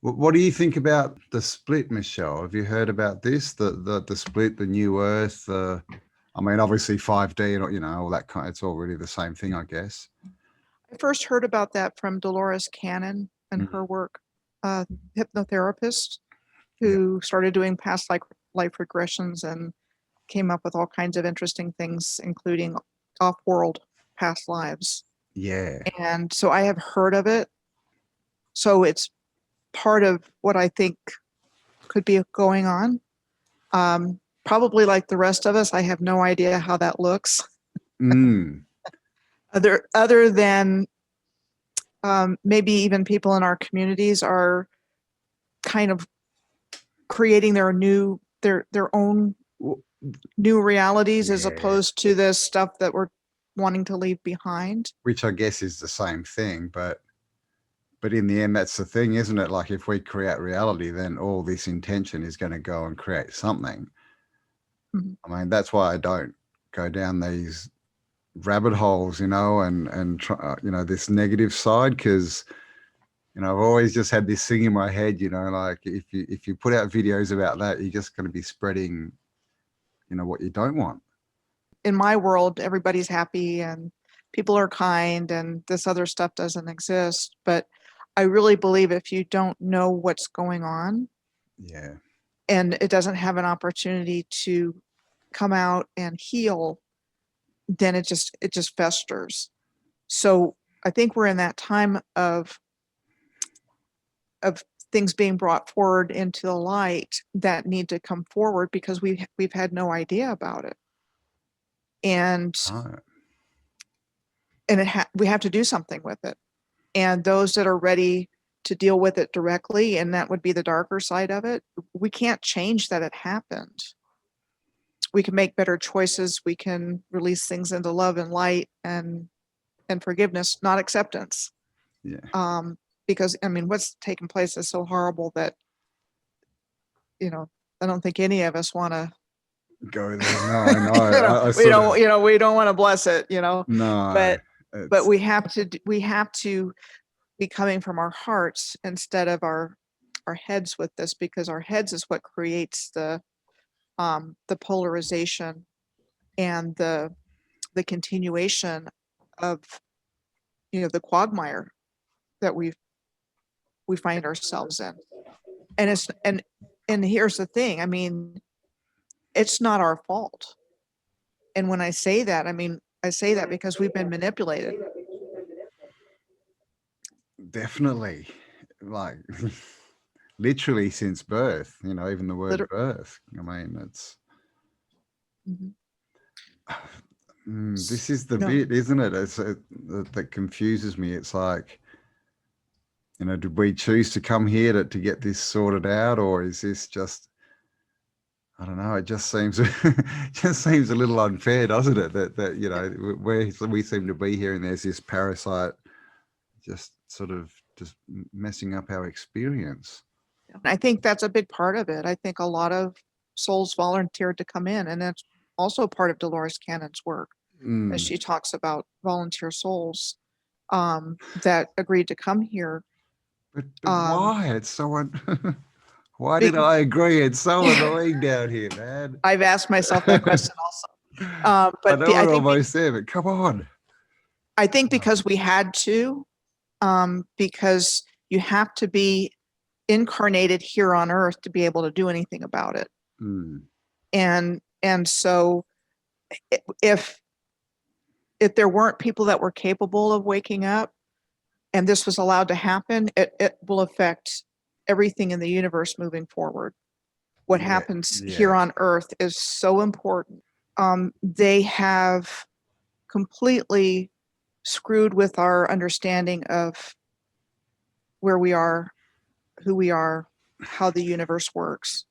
What do you think about the split, Michelle? Have you heard about this? The split, the new Earth. I mean, obviously 5D and, you know, all that kind. It's all really the same thing, I guess. I first heard about that from Dolores Cannon and her work, hypnotherapist who started doing past life regressions and came up with all kinds of interesting things, including off-world past lives. Yeah. And so I have heard of it. So it's part of what I think could be going on. Probably like the rest of us, I have no idea how that looks. Other than maybe even people in our communities are kind of creating their own new realities, as opposed to this stuff that we're wanting to leave behind. Which I guess is the same thing, but in the end, that's the thing, isn't it? Like, if we create reality, then all this intention is going to go and create something. I mean, that's why I don't go down these rabbit holes, you know, and try, you know, this negative side, because, you know, I've always just had this thing in my head, you know, like if you put out videos about that, you're just going to be spreading, you know, what you don't want. In my world, everybody's happy and people are kind and this other stuff doesn't exist. But I really believe if you don't know what's going on, and it doesn't have an opportunity to come out and heal, then it just festers. So I think we're in that time of things being brought forward into the light that need to come forward, because we've had no idea about it. And we have to do something with it. And those that are ready to deal with it directly, and that would be the darker side of it, we can't change that it happened. We can make better choices. We can release things into love and light and forgiveness, not acceptance. Because I mean, what's taken place is so horrible that, you know, I don't think any of us want to go there. No, I know, we don't want to bless it, you know. No, but we have to be coming from our hearts instead of our heads with this, because our heads is what creates the polarization and the continuation of, you know, the quagmire that we find ourselves in. And it's and here's the thing, I mean, it's not our fault. And when I say that, I mean, I say that because we've been manipulated. Definitely, like literally since birth, you know, even the word birth. I mean, it's this is the bit, isn't it? It's that confuses me. It's like, you know, did we choose to come here to get this sorted out, or is this just, I don't know, it just seems a little unfair, doesn't it? That you know, we seem to be here and there's this parasite just sort of just messing up our experience. I think that's a big part of it. I think a lot of souls volunteered to come in, and that's also part of Dolores Cannon's work, as she talks about volunteer souls that agreed to come here. But why? It's so why did I agree? It's so annoying down here, man. I've asked myself that question also. But I know we're almost there, but come on. I think because we had to, because you have to be incarnated here on Earth to be able to do anything about it. And so if there weren't people that were capable of waking up and this was allowed to happen, it will affect everything in the universe moving forward. What happens here on Earth is so important. They have completely screwed with our understanding of where we are, who we are, how the universe works.